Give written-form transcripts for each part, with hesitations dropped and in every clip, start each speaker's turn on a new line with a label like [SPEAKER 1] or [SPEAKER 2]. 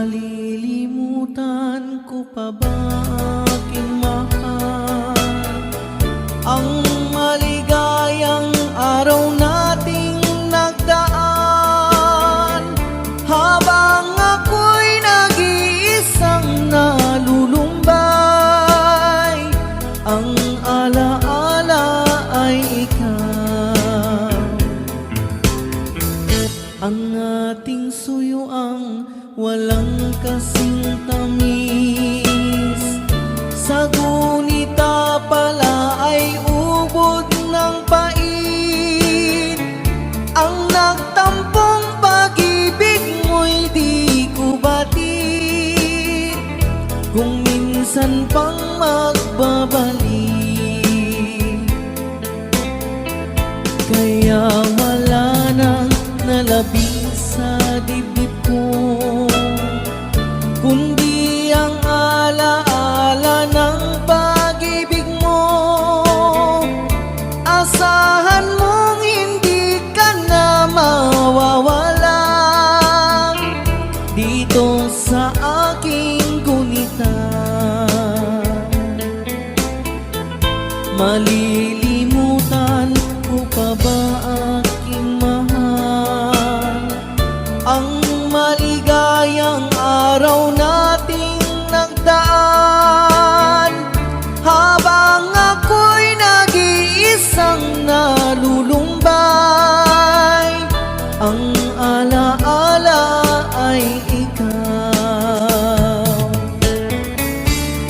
[SPEAKER 1] Malilimutan ko pa ba aking mahal, ang maligayang araw nating nagdaan, habang ako'y nag-iisang nalulumbay. Ang alaala ay ikaw, ang ating suyuang walang kasing tamis. Sa gunita pala ay ubod ng pait. Ang nagtampong pag-ibig mo'y di ko batid, kung minsan pang magbabalik. Kaya wala nang nalabing sa dibdib ko, kundi ang alaala ng pag-ibig mo. Asahan mong hindi ka na mawawala dito sa aking gunita. Malilimutan ko pa ba aking mahal, ang maligayang araw nating nagdaan, habang ako'y nag-iisang nalulumbay. Ang alaala ay ikaw,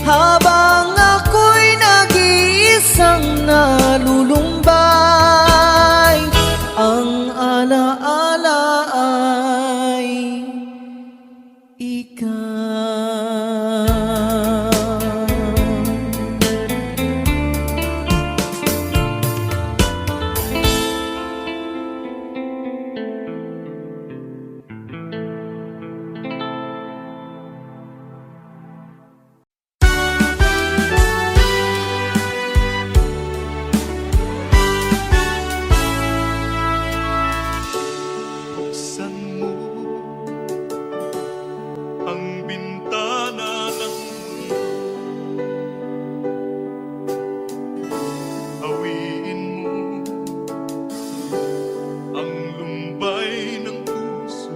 [SPEAKER 1] habang ako'y nag-iisang nalulumbay. Ang alaala ay ikaw.
[SPEAKER 2] Buksan mo ang bintana ng mundo, hawiin mo ang lumbay ng puso.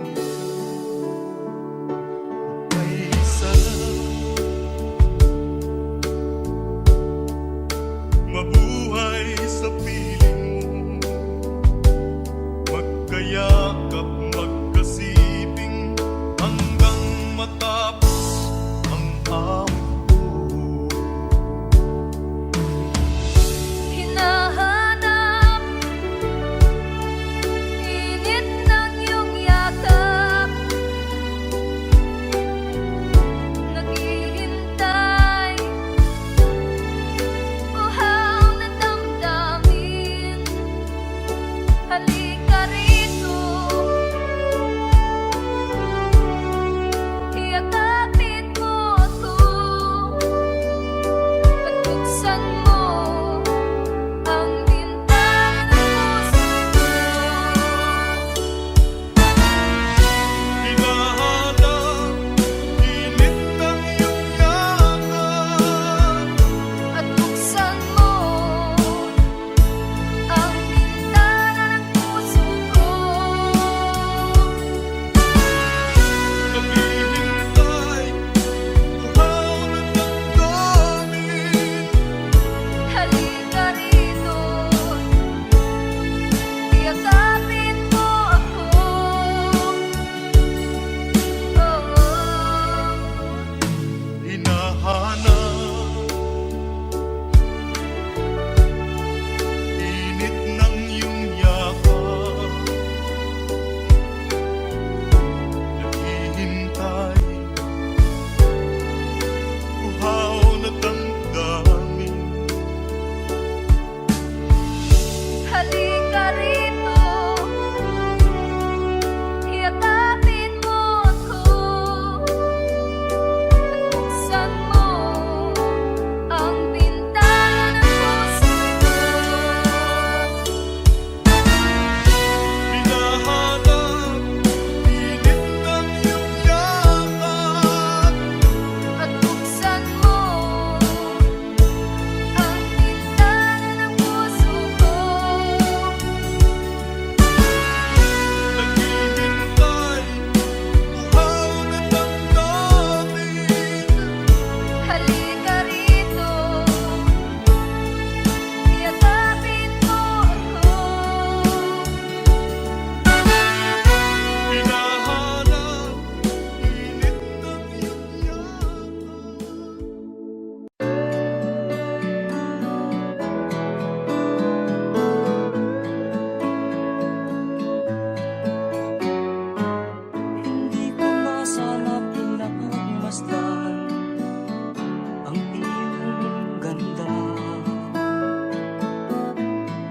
[SPEAKER 2] May isa mabuhay sa piling mo, magkayakap, magkasiping hanggang matapos ang awit ko.
[SPEAKER 3] Hinahanap init ng iyong yakap, naghihintay uhaw na damdamin. Halika rito, iyak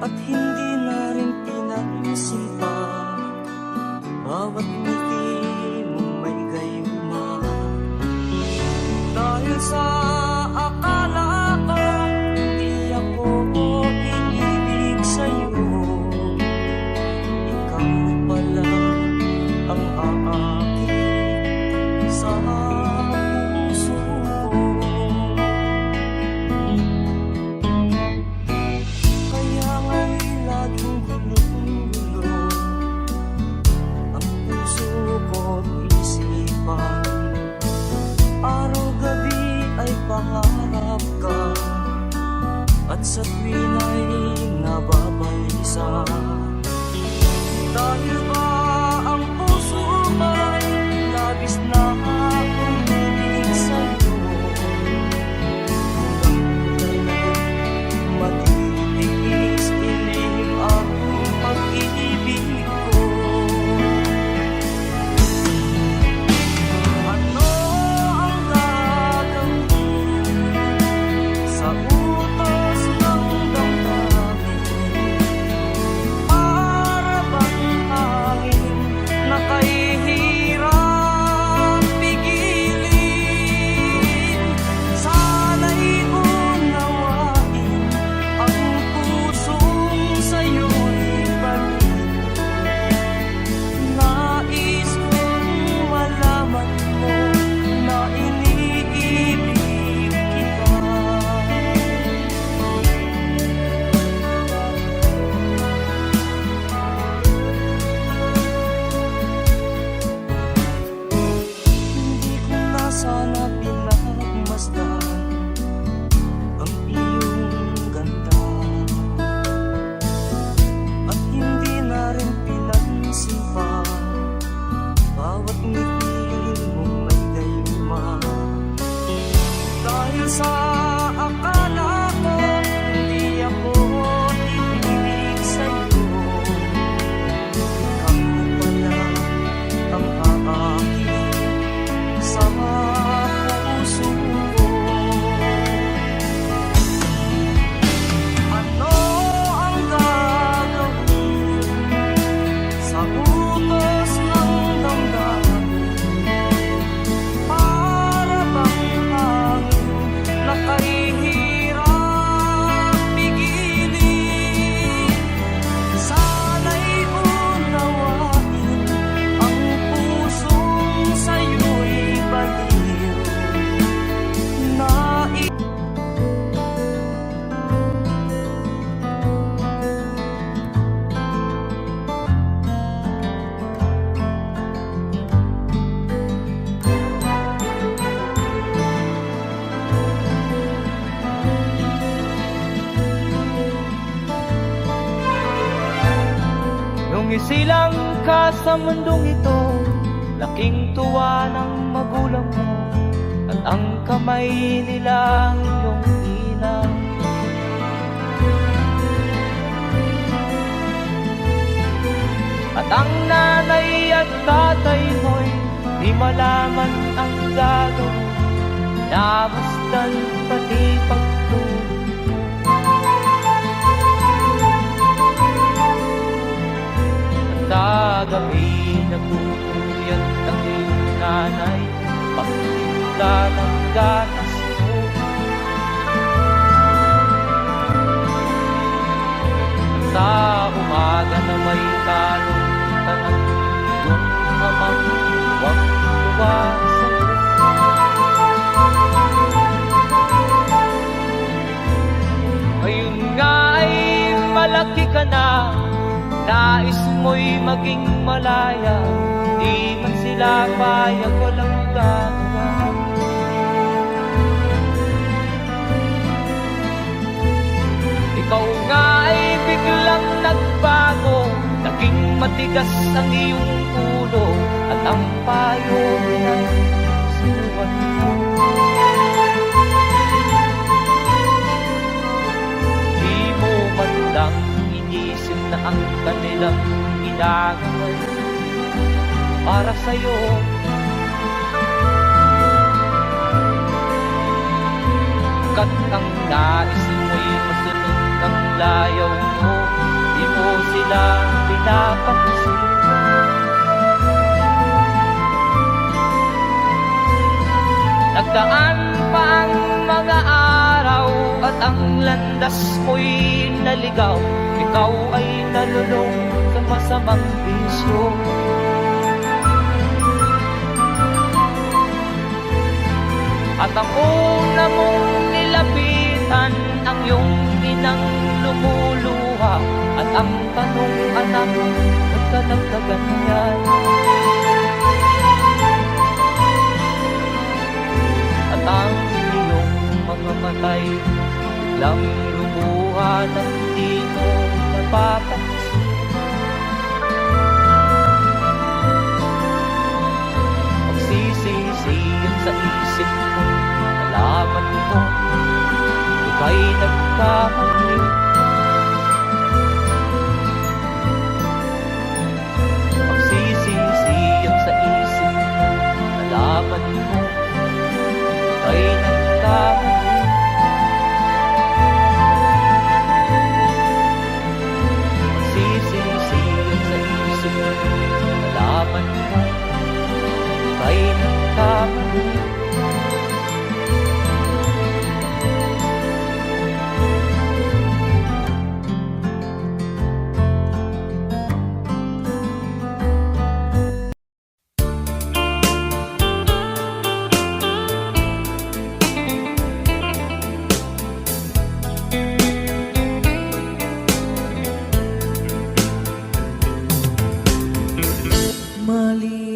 [SPEAKER 4] at hindi na rin pinansin pa. Bawat ngiti mong may gayuma, dahil sa akala ko hindi ako iibig sa'yo. Ikaw pala ang aakit sa puso ko. Kaya nga'y laging gulong-gulo ang puso ko't isipan. Araw-gabi ay pangarap ka, at sa tuwin ay nababalisa. Dahil ba ang puso ko'y labis na umiibig sa'yo? Hanggang kailan matitiis ilim ang pag-ibig ko? Ano ang gagawin sa utos ng damdamin? Para bang hangin na kahihirap pigilin? Sana'y unawain ang pusong sa'yo'y balik. Nais kong malaman mo na iniibig kita. Hindi ko na sana pinagmasdan ang iyong ganda, at hindi na rin pinansin pa bawat ngiti mong may gayuma. Dahil sa akala ko hindi ako iibig sa'yo. Ikaw pala ang aakit sa puso ko. Ano ang gagawin sa utos ng damdamin? Para bang hangin na kahihirap pigilin? Sana'y unawain ang pusong sa'yo'y baliw. Nais
[SPEAKER 5] Nung isilang ka sa mundong ito, laking tuwa ng magulang mo, at ang kamay nila ang iyong inang. At ang nanay at tatay mo'y di malaman ang gagawin, namasdan pati pagtulog. Sa gabi nagpupuyat ang iyong nanay, pagtimpla ng gatas mo. Sa umaga na may kalungkutan ang iyong amang huwag tuwa sa'yo. Ngayon nga ay malaki ka na, nais mo'y maging malaya, di man sila payag, walang gagawa. Ikaw nga ay biglang nagbago, naging matigas ang iyong ulo, at ang payo ay sinuwan mo. Di mo man lang inisip na ang kanilang ginagaway para sa'yo. Kat ang nais mo'y masunod ang layaw mo, Nagdaan pa ang mga araw at ang landas mo'y naligaw. Ikaw ay nalulong sa masamang bisyo. At ang una mong nilapitan ang iyong inang lumuluha. At ang tanong, anak, ba't ka nagkaganyan? At ang iyong mga matay biglang lumuha nang di mo napapansin. Magsisisiyan sa isip mo, nalaman mo, ika'y nagkamali. Magsisisiyan sa isip mo, nalaman mo, ika'y nagkamali. Magsisisiyan sa isip mo, nalaman mo, ika'y nagkamali.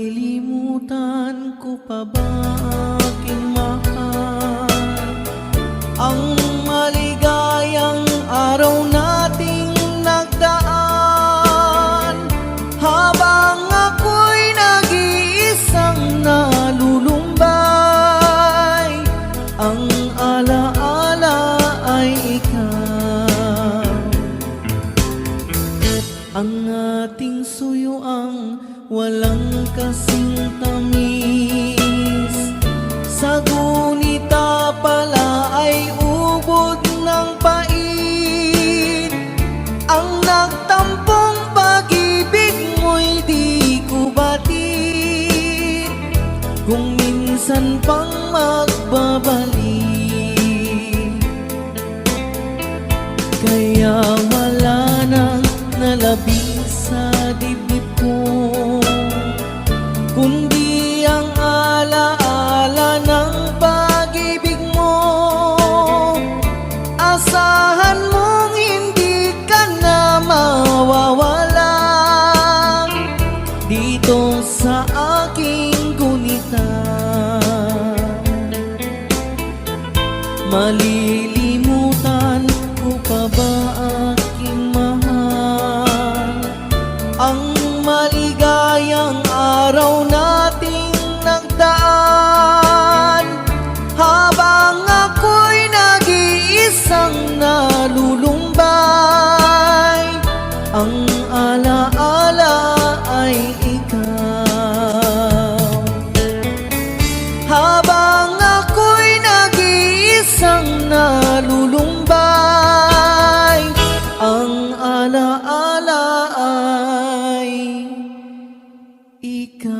[SPEAKER 1] Malilimutan ko pa ba aking mahal ang maligayang araw nating nagdaan, habang ako'y nag-iisang nalulumbay. Ang alaala ay ikaw, ang ating suyuang walang kasing tamis. Sa gunita pala ay ubod ng pait. Ang nagtampong pag-ibig mo'y di ko batid, kung minsan pang magbabalik. Kaya wala nang nalabing sa dibdib ko, kundi ang alaala ng pag-ibig mo. Asahan mong hindi ka na mawawala dito sa aking gunita. Malilimutan ko pa ba aking mahal ang maligayang araw nating nagdaan, habang ako'y nag-iisang nalulumbay. Ang alaala ay ikaw, habang ako'y nag-iisang nalulumbay. Ang alaala ay ikaw.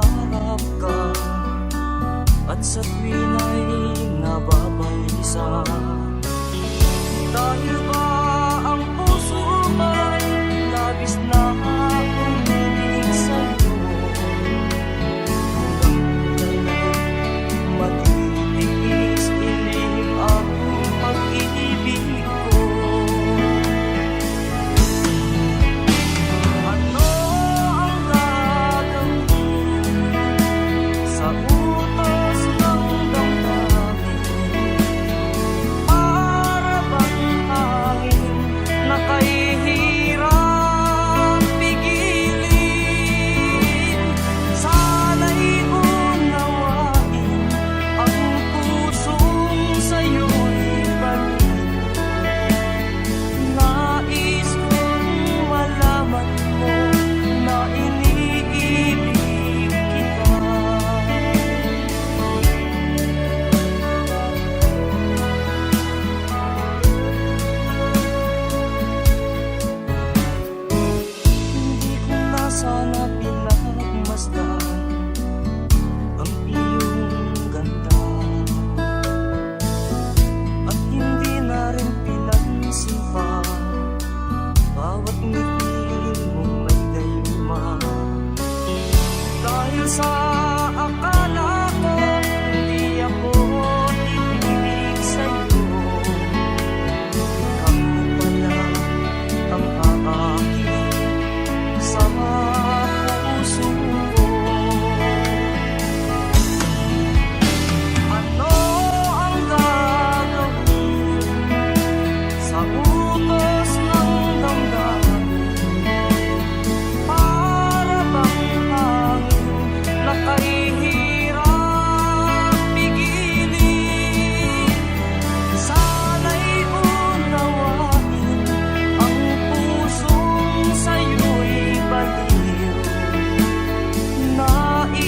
[SPEAKER 4] harap ka at sa tuwin ay nababalisa. Dahil ba ang puso ay labis na umiibig sa'yo, hanggang kailan matitiis ilim ang pag-ibig ko. Ano ang gagawin sa utos ng damdamin? Para bang hangin na kahihirap pigilin? Sana'y unawain ang pusong sa'yo'y balik. Nais kong malaman mo na iniibig kita. Hindi ko na sana pinagmasdan ang iyong ganda, at hindi na rin pinansin pa bawat ngiti mong may gayuma. Dahil sa akala ko hindi ako ibig sa'yo, ikaw pala ang aakit sa puso ko. Ano ang gagawin sa utos ng damdamin? Para bang hangin na kahihirap pigilin? Sana'y unawain ang pusong sa'yo'y baliw. Nais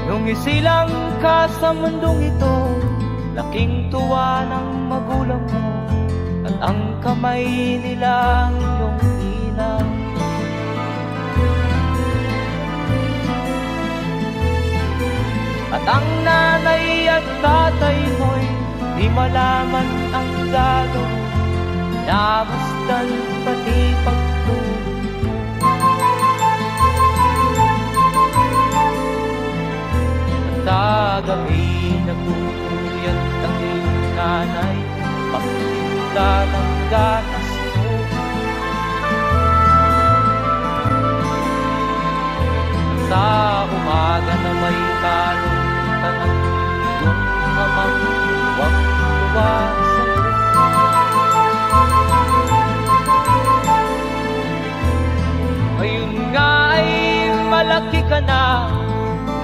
[SPEAKER 5] Nung isilang ka sa mundong ito, laking tuwa ng magulang mo, at ang kamay nila ang iyong inang. At ang nanay at tatay mo'y di malaman ang gagawin, namasdan pati pagtulog. Sa gabi nagpupuyat ang iyong nanay, pagtimpla ng gatas mo. Sa umaga na may kalungkutan ang iyong amang tuwang-tuwa sa'yo. Ngayon nga ay malaki ka na,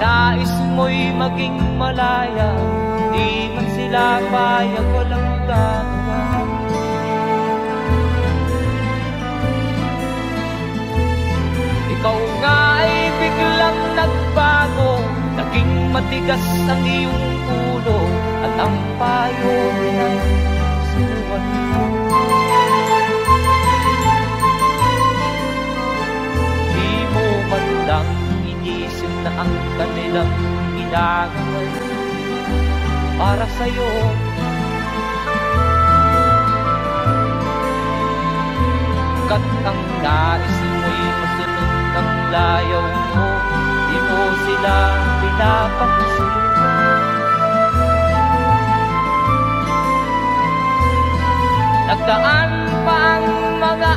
[SPEAKER 5] nais mo'y maging malaya, di man sila payag, walang gagawa. Ikaw nga ay biglang nagbago, naging matigas ang iyong ulo, at ang payo ay sinuwan mo. Di mo man lang inisip na ang kanilang ginagawa'y para sa'yo. Kat ang nais mo'y masunod ng layaw mo, di mo sila pinapansin. Nagdaan pa ang mga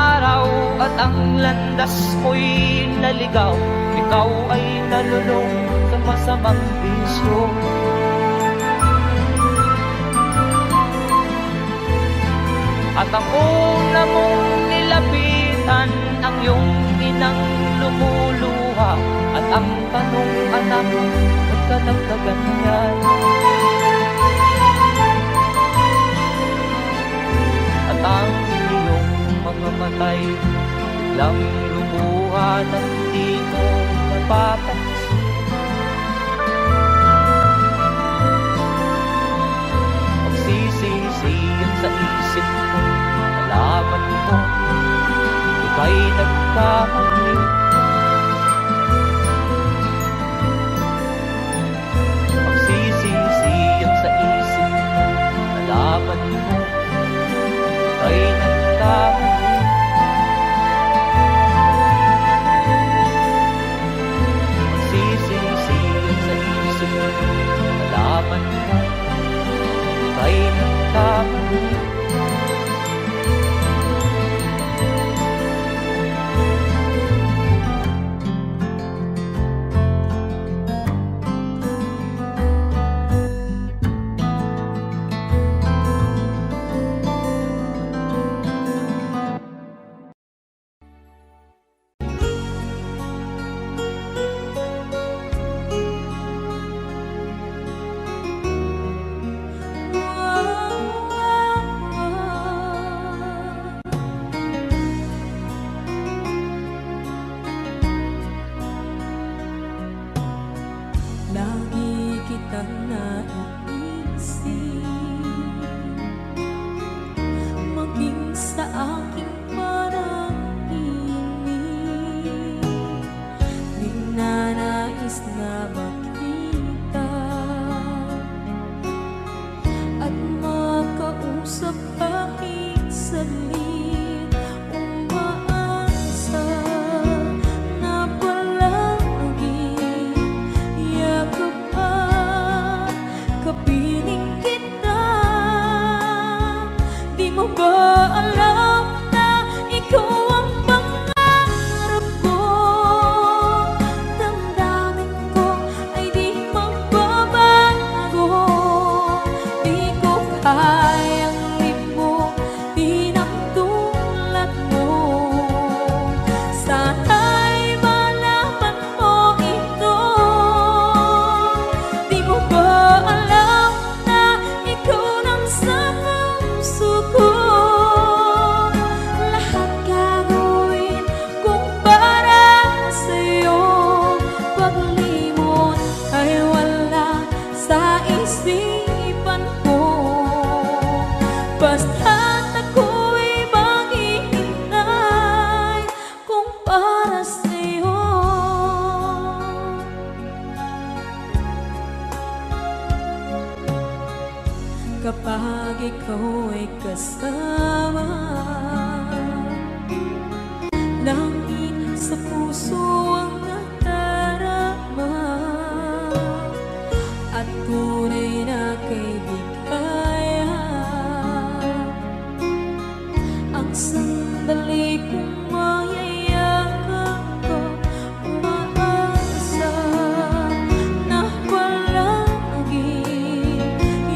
[SPEAKER 5] araw at ang landas mo'y naligaw, ikaw ay nalulong sa masamang bisyo. At ang una mong nilapitan ang iyong inang lumuluha, at ang tanong, anak, ba't ka nagkaganyan? At ang iyong mga ay biglang lumuha ng di mo napapansin. Magsisisiyan sa isip mo, nalaman mo ika'y nagkamali. Magsisisiyan sa isip mo, nalaman mo ika'y nagkamali. Magsisisiyan sa isip mo, nalaman mo ika'y nagkamali.
[SPEAKER 6] Lagi kitang naiisip, maging sa aking parang inig. Di na nais na makita at makausap kahit saglit. Umaasa na palagi yakap at kapiling kita. Di mo ba alam na ikaw ang pangarap ko? Damdamin ko ay di magbabago. Di ko kayang limutin ang tulad mo. Sana'y malaman mo ito. Di mo ba alam na ikaw lang sa puso ko? Lahat gagawin kung para sa'yo. Paglimot ay wala sa isipan ko. Basta't ako'y maghihintay kung para sa'yo. Kapag ikaw ay kasama, langit sa puso ang nadarama at tunay na kaibigan. Ang sandali kong mayayakap ko, umaasa na palagi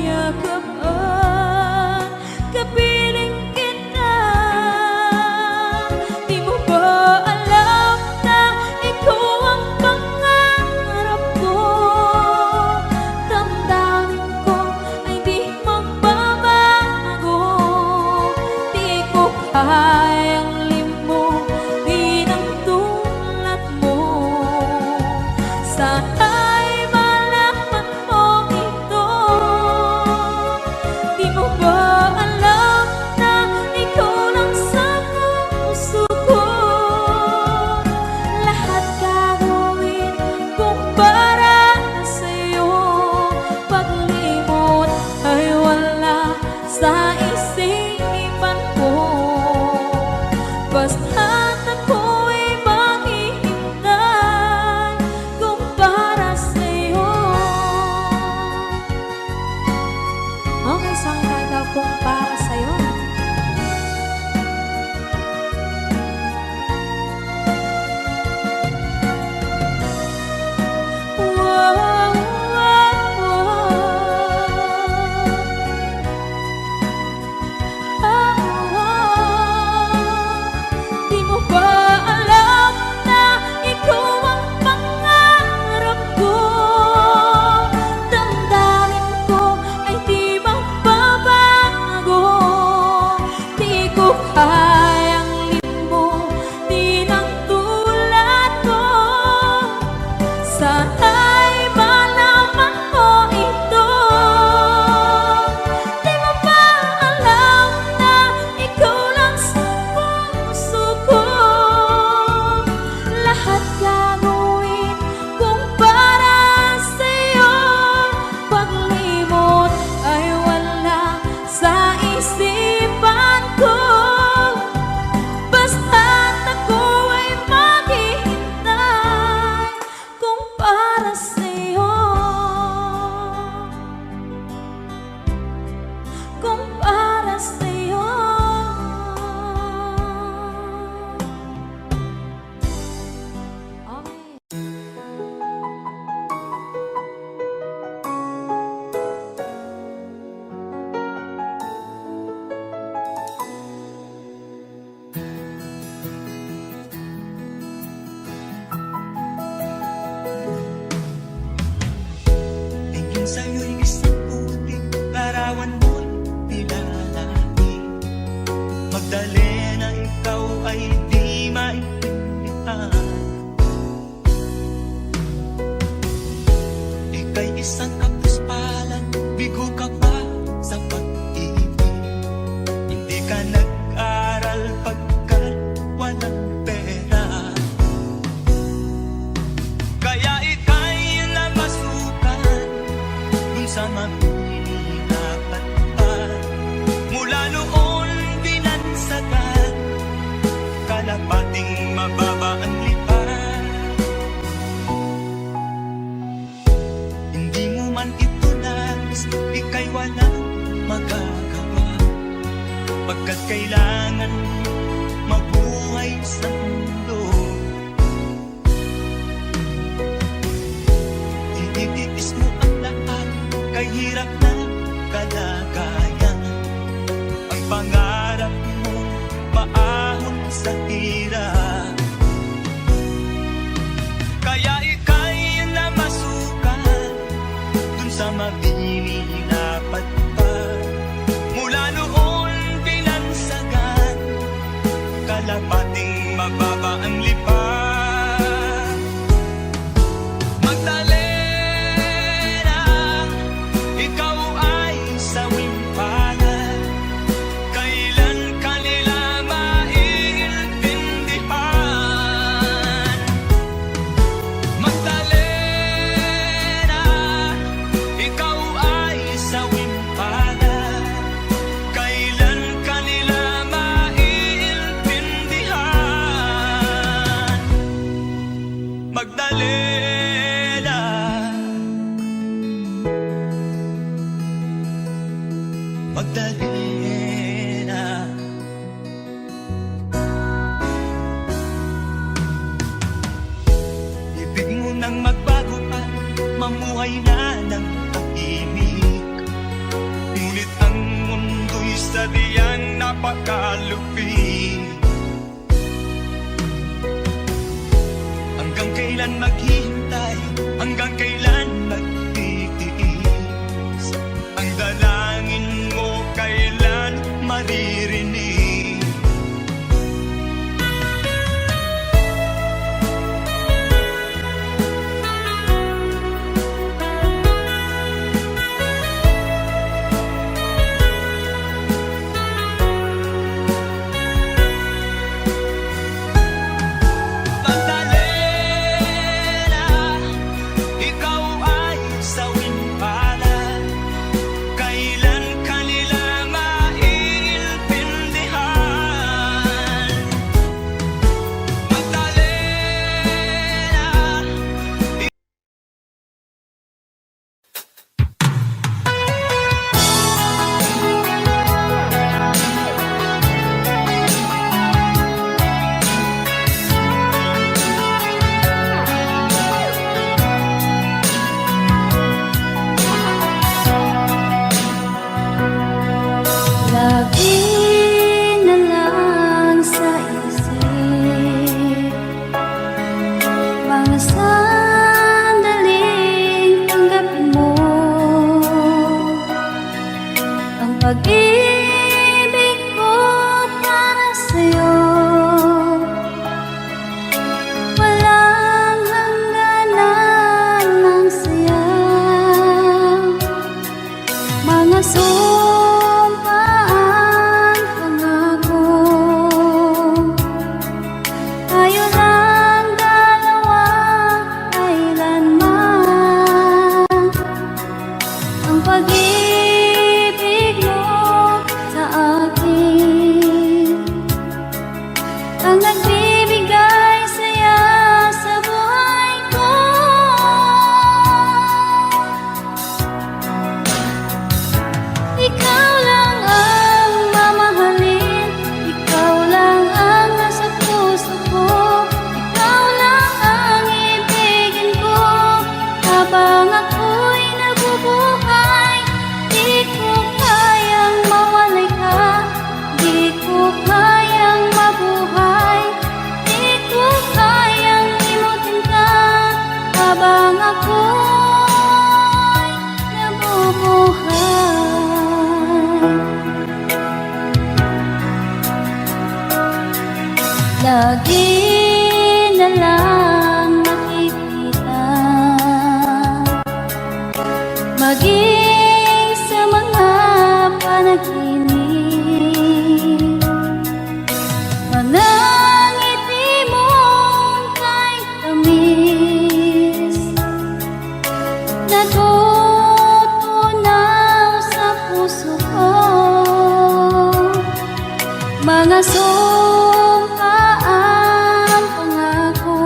[SPEAKER 6] yakap at kapiling kita. Di mo ba alam na ikaw ang pangarap ko? Damdamin ko ay di magbabago. Di ko kayang limutin ang tulad mo. Sana'y malaman mo ito. Di mo ba alam na ikaw lang sa puso ko? Lahat gagawin kung para sa'yo. Paglimot ay wala sa isipan ko. Basta't ako'y maghihintay kung para sa'yo. Okay, saan tayo kung para sa'yo? Wow, wow, wow. Di
[SPEAKER 4] hirap. Kaya ika'y namasukan dun sa mabini na padpad. Mula noon binansagan, kalapating mababa ang lipad. Magdalena, ikaw ay sawimpangan. Kailan kanila maiintindihan? Magdalena, ikaw ay sawimpangan. Kailan kanila maiintindihan? Magdalena, Magdalena. Ibig mo nang magbago pa, mamuhay na ng tahimik. Ngunit ang mundo'y sadyang napakalupit. Hanggang kailan maghihintay? Hanggang kailan magtitiis? Ang dalangin mo kailan maririnig? Magdalena, ikaw ay sawimpangan. Kailan kanila maiintindihan? Magdalena,
[SPEAKER 6] Lagi na lang sa isip mga sandaling tanggapin mo ang pag-ibig ko para sa'yo. Walang hangganan ng saya, mga sumpaan, pangako. Tayo lang dalawa, kailanman. Ang pag-ibig mo sa akin ang nagbibigay saya sa buhay ko. Ikaw lang ang mamahalin, ikaw lang ang nasa puso ko, ikaw lang ang ibigin ko habang ako'y nabubuhay. Di ko kayang mawalay ka, di ko kayang mabuhay, di ko kayang limutin ka habang ako'y nabubuhay. Lagi na lang nakikita, maging sa mga panaginip, mga ngiti mong kahit tamis, natutunaw sa puso ko. Mga sumpaan, pangako.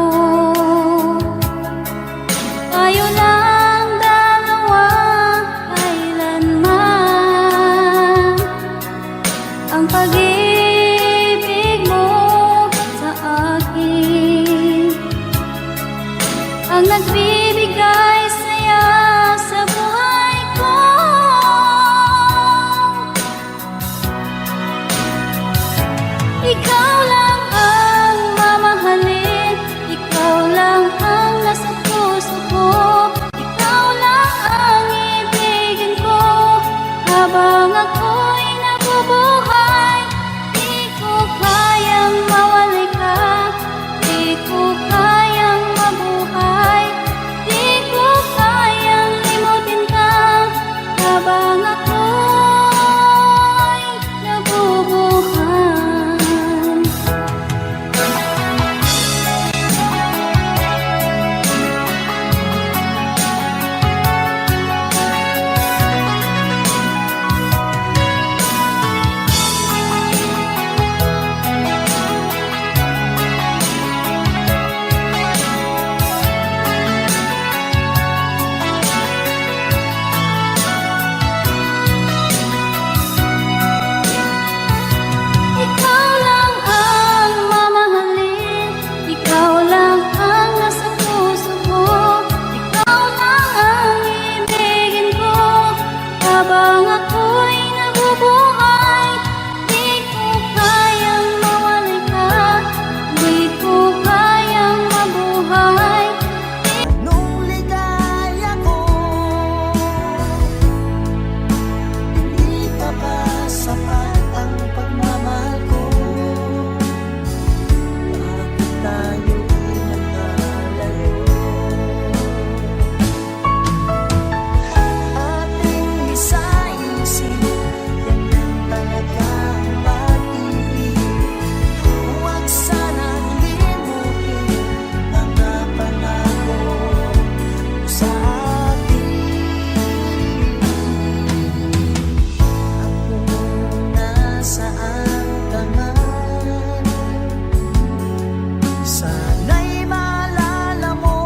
[SPEAKER 4] Sana'y maalala mo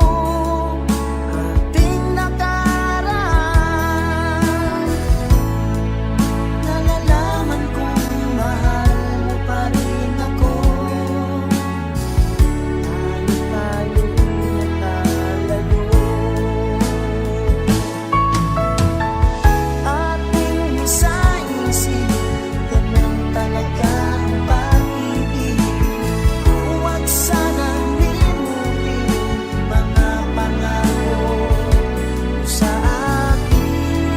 [SPEAKER 4] ating nakaraan. Nalalaman kong mahal mo pa rin ako. Kahit tayo'y nakalayo, ating isa-isip, ganun talaga ang pag-ibig. Huwag sanang limutin mga pangako mo sa akin.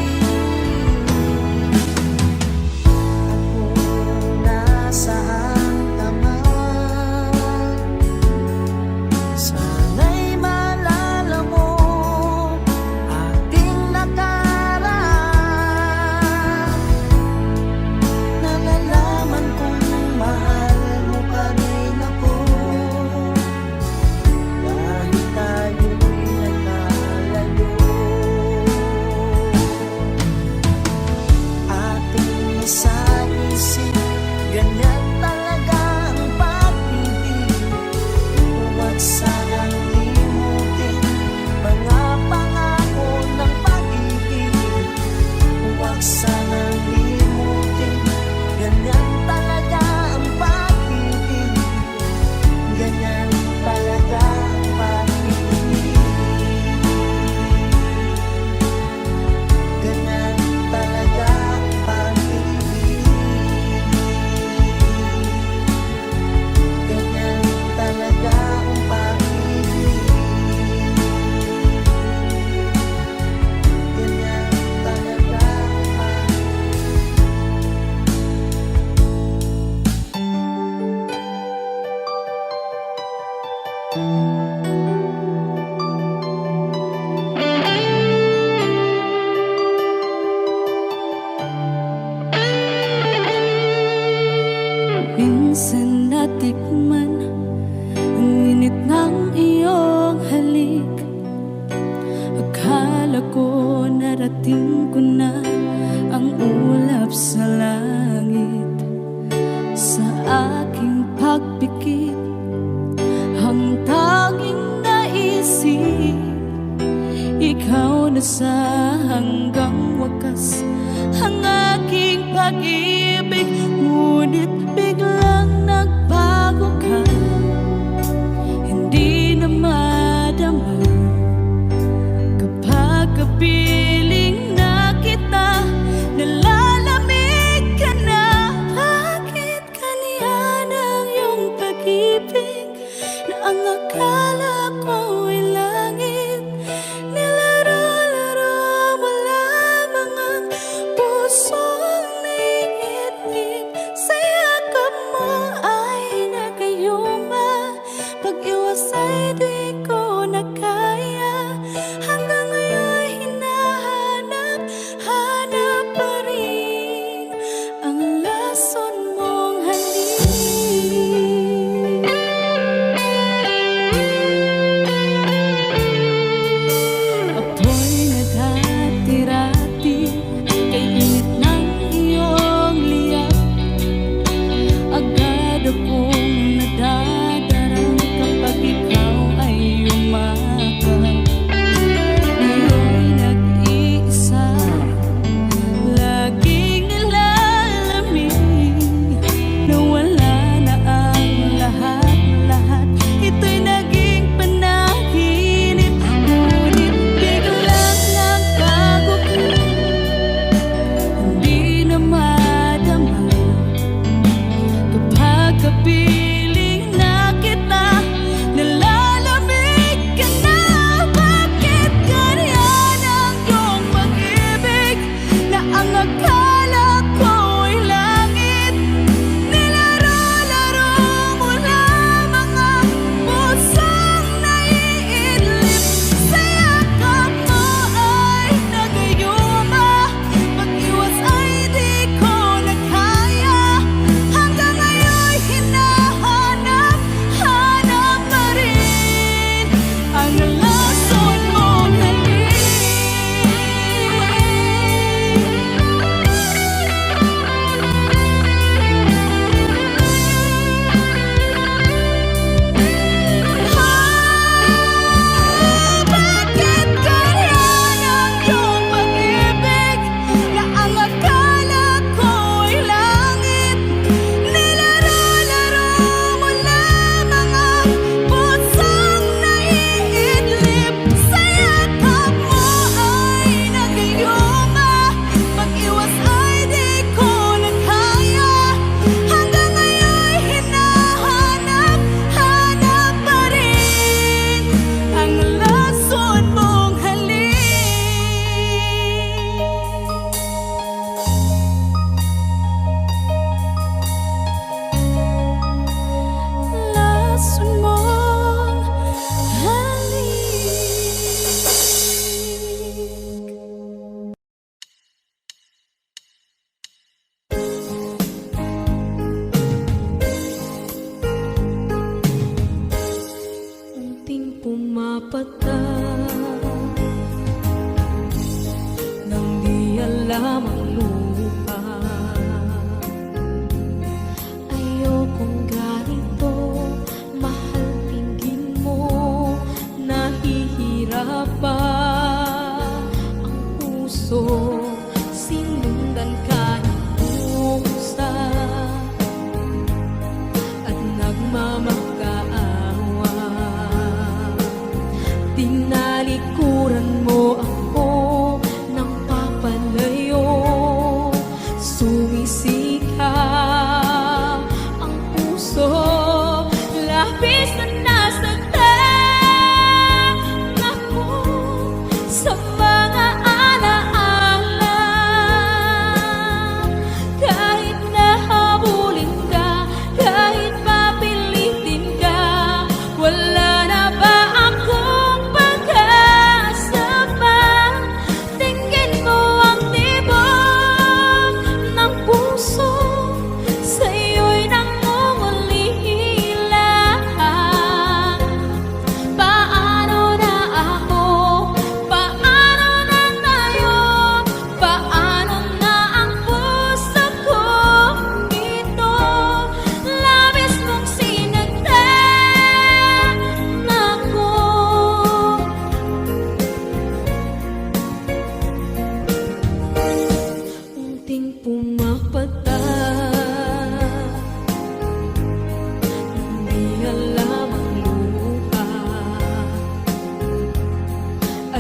[SPEAKER 4] At kung nasaan ka man, sana'y maalala mo ating nakaraan. Nalalaman kong mahal mo pa rin ako. Kahit tayo'y nakalayo, ating isa-isip, ganyan talaga ang pag-ibig. Huwag sanang limutin mga pangako ng pag-ibig. Huwag sanang limutin, ganyan talaga ang pag-ibig. Ganyan talaga ang pag-ibig. Ganyan talaga ang pag-ibig. Ganyan talaga ang pag-ibig. Ganyan talaga ang pag-ibig.
[SPEAKER 6] Minsan natikman ang init ng iyong halik. Akala ko narating ko na ang ulap sa langit. Sa aking pagpikit, ang tanging naisip, ikaw na sa hanggang wakas ang aking pag-ibig. Ngunit biglang nagbago ka, hindi na madama kapag kapiling na kita. Nalalamig ka na, bakit kaniya ng iyong pag-ibig na ang akala ko ay langit? Nilaro-laro mo lamang ang pusong naiinip sa'yo. pumapata nang di alam ang lupa. Ayokong ganito, mahal, tingin mo, nahihirap pa ang puso. Sinundan ka ng pusa at nagmamakaawa. Tinalikuran mo ako ng papalayo, sumisikap ang puso. Labis na nasaktan ako sa mga alaala. Kahit nahabulin ka, kahit papilitin ka, wala na ba akong pag-asa pa? Tingin mo ang tibok ng puso, sa'yo'y nangungulila. Paano na ako? Paano na tayo? Paano na ang puso kong ito? Labis mong sinagtan ako. Unting pumapata, hindi alam ang luha.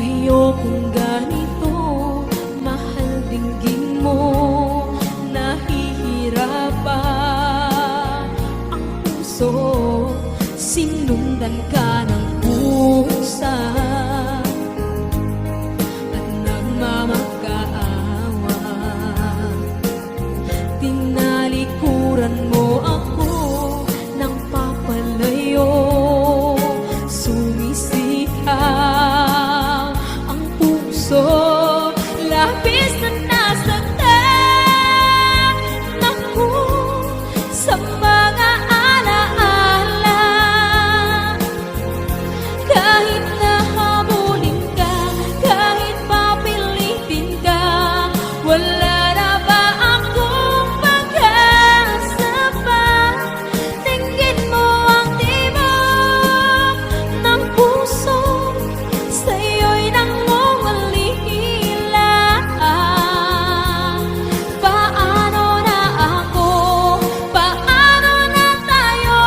[SPEAKER 6] Ayokong ganito, mahal, dinggin mo, nahihirap pa ang puso. Sinundan ka ng pusa at nagmamakaawa. Tinalikuran mo ako ng papalayo, sumisikap ang puso. Labis na nasaktan ako sa mga alaala. Kahit nahabulin ka, kahit papilitin ka, wala na ba akong pag-asa pa? Tingin mo ang tibok ng puso, sa'yo'y nangungulila. Paano na ako? Paano na tayo?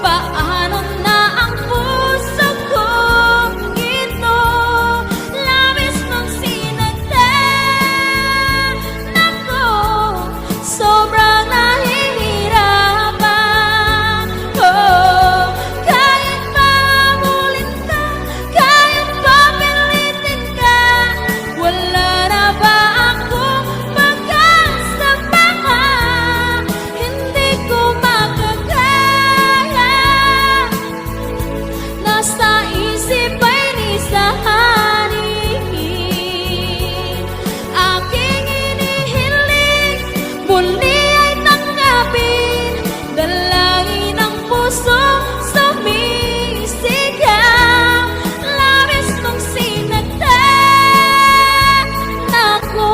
[SPEAKER 6] Paano na ang puso kong ito? Labis mong sinagtan ako, sobrang nahihirapan. Oh, kahit mahabulin ka, kahit papilitin ka, wala na ba akong pag-asa pa? Hindi ko makakaya, nasa isip ay nisahanin. Aking inihiling, muli ay tanggapin, dalangin ng puso, sumisigaw. Labis mong sinagtan ako.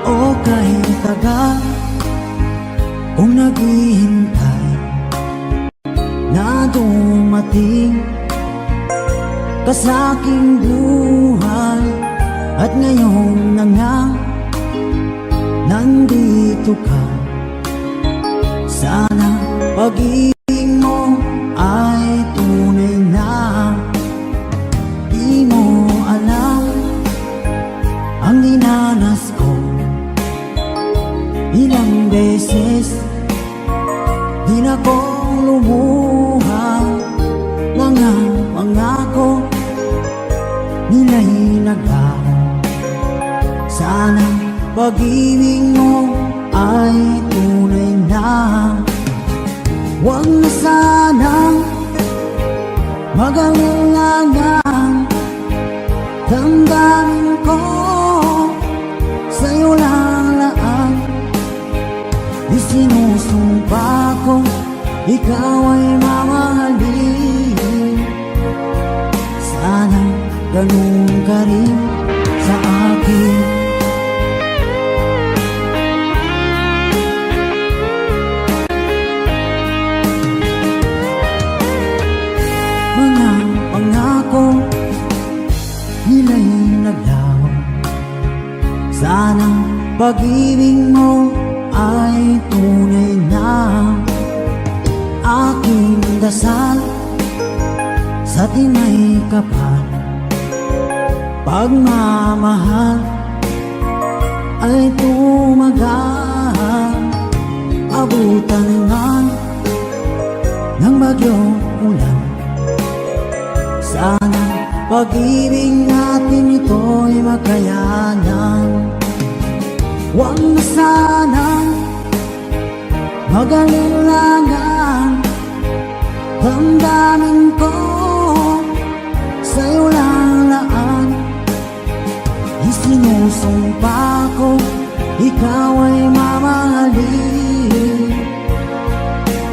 [SPEAKER 1] O kahit tagal kung naghihintay na dumating ka sa aking buhay, at ngayon na nga nandito ka. Sana pag-ibig mo ay tunay na. Di mo alam ang dinanas ko, ilang beses din akong lumuha. Mga pangako nila'y naglaho. Sana pag-ibig mo ay tunay na. Huwag na sanang mag-alinlangan, damdamin ko sa'yo lang laan. Isinusumpa ko, ikaw ay mamahalin. Sana ganun ka rin sa akin. Mga pangako nila'y naglaho. Sana pag-ibig mo ay tunay na. Aking dasal sa tinay kapal, pagmamahal ay tumagal. Abutan man ng bagyong ulan, sana pag-ibig natin ito'y makayanan. Huwag na sanang mag-alinlangan, damdamin ko sa'yo lang laan. Isinusumpa ko, ikaw ay mamahalin.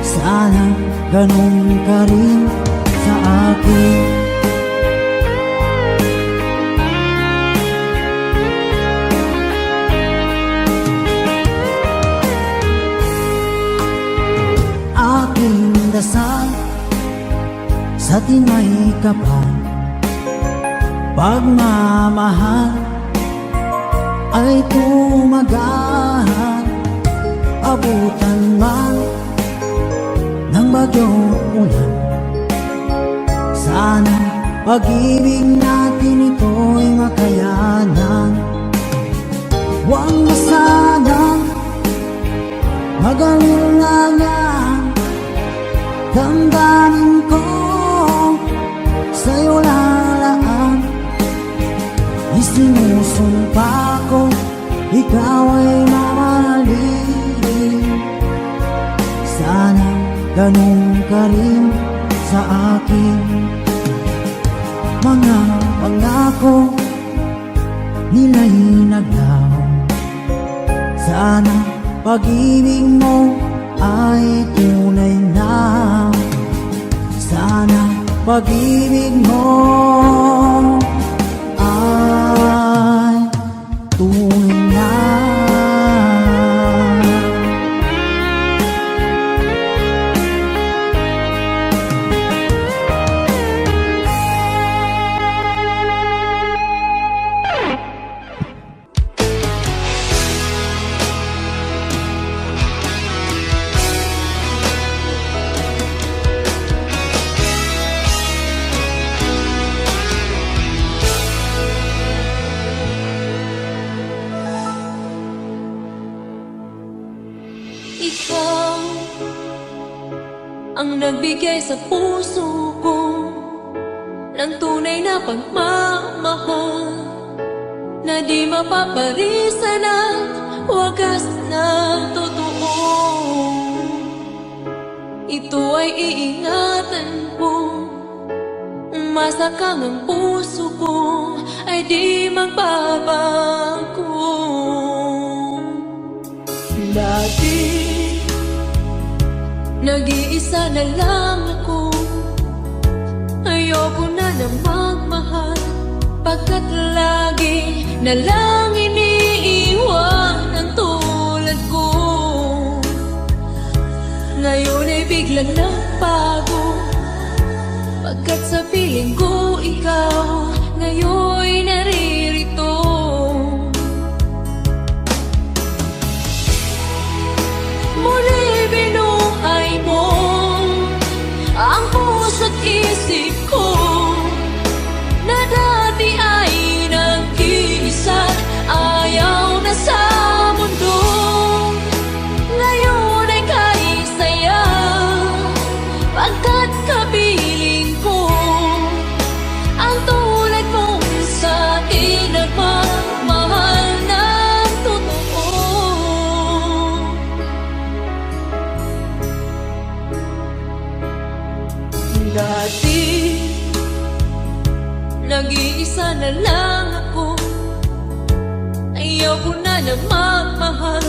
[SPEAKER 1] Sana ganun ka rin sa akin. Aking dasal sa tinay kapal, pagmamahal ay tumagal. Abutan man ng bagyong ulan, sana pag-ibig natin ito'y makayanan. Huwag na sanang mag-alinlangan, damdamin ko sa'yo lalaan. Isinusumpa ko, ikaw ay mamahalin. Sana ganun ka rin sa akin. Mga pangako nila'y naglaho. Sana pag-ibig mo ay tunay na. Sana pag-ibig mo ay tunay na.
[SPEAKER 6] Ikaw ang nagbigay sa puso ko ng tunay na pagmamahal, na di mapaparisan at wagas na totoo. Ito ay iingatan ko, umasa kang ang puso ko ay di magbabago. Dati nag-iisa na lang ako, ayoko na na magmahal, pagkat lagi na lang iniiwan ang tulad ko. Ngayon ay biglang nagbago, pagkat sa piling ko ikaw ngayon'y naririto. Muli binuhay mo ang puso't isip ko, na dati ay nag-iisa, ayaw na sa mundo. Ngayon ay kahit saya, pagkat kapiling ko ang tulad mong sa'kin nagmamahal ng totoo. na nagmamahal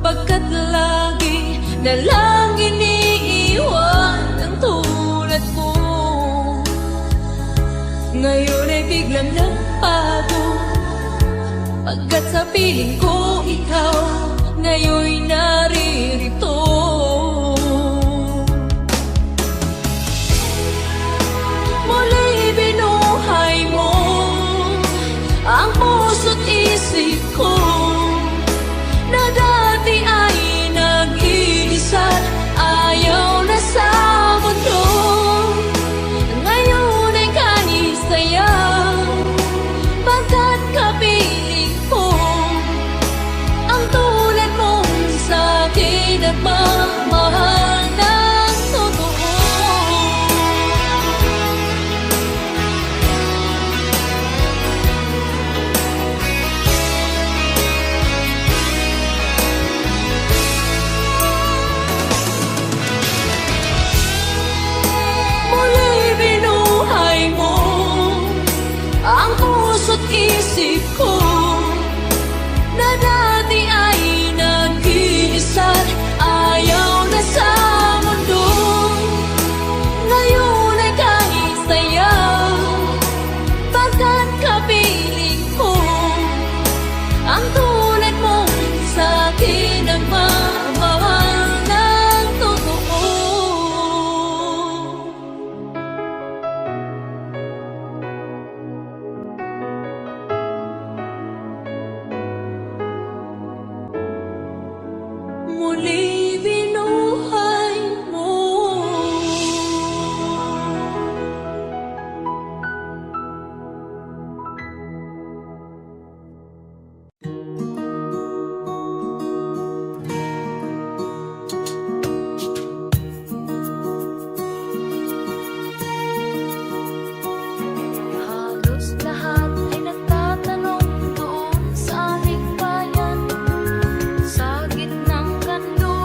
[SPEAKER 6] pagkat lagi na lang iniiwan ang tulad mo. Ngayon ay biglang nagbago pagkat sa piling ko ikaw ngayon'y naririto. Muli binuhay mo ang puso't isip ko na dati ay nag-iisa, ayaw na sa mundo. Ngayon ay kanisaya pagkat kapiling ko ang tulad mong sa'kin at magmahal ng totoo. Muli binuhay mo ang puso't isip ko na dati ay nag-iisa, ayaw na sa mundo. Ngayon ay kahit saya pagkat kapiling ko ang tulad mong sa'kin ang mamahal ng totoo. Muli binuhay mo.
[SPEAKER 3] Halos lahat ay nagtatanong doon sa aming bayan, sa gitnang kanluran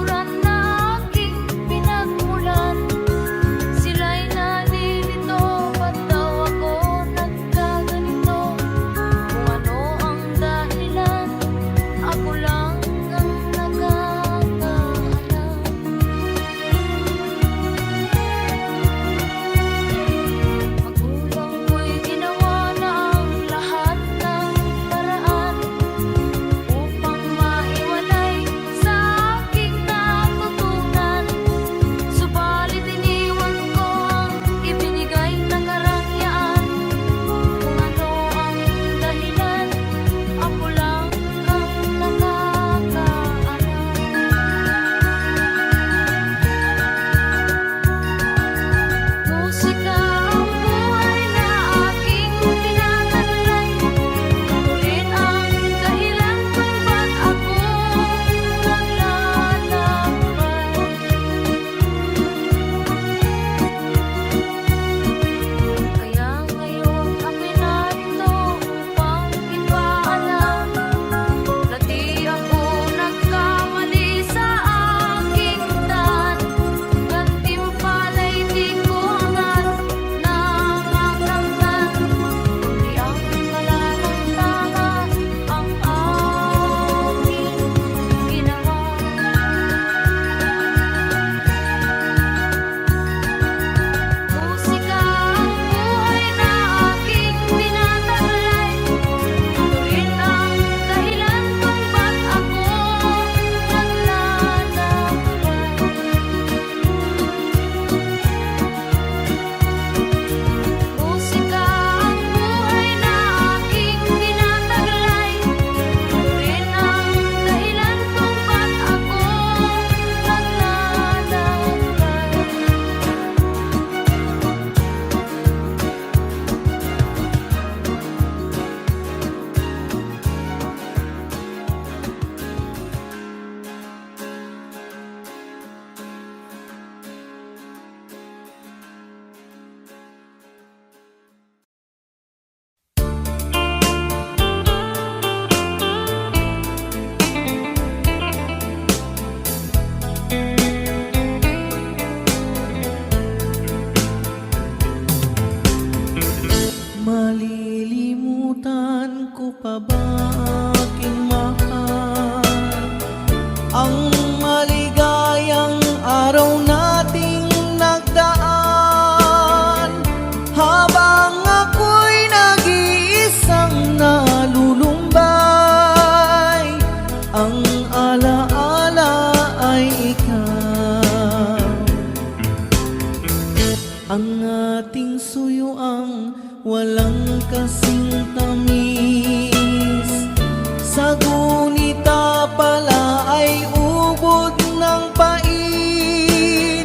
[SPEAKER 1] gunita pala ay ubod ng pait.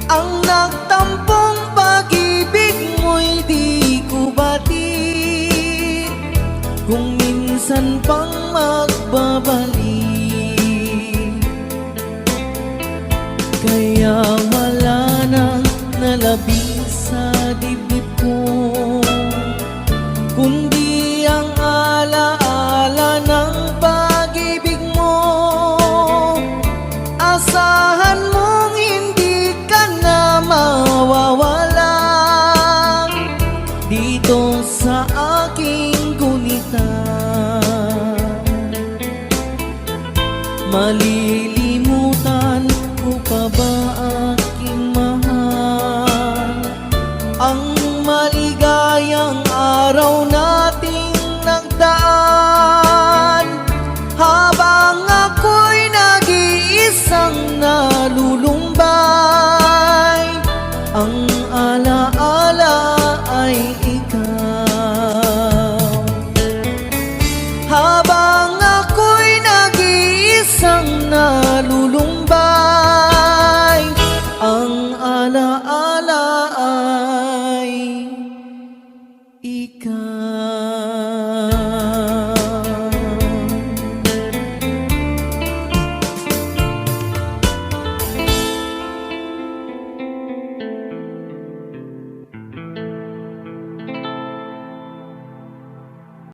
[SPEAKER 1] Ang nagtampong pag-ibig mo'y di ko batid, kung minsan pang magbabalik. Kaya wala nang nalabing sa dibdib ko, kundi ang alaala ng pag-ibig mo. Asahan mong hindi ka na mawawala dito sa aking gunita. Maliliit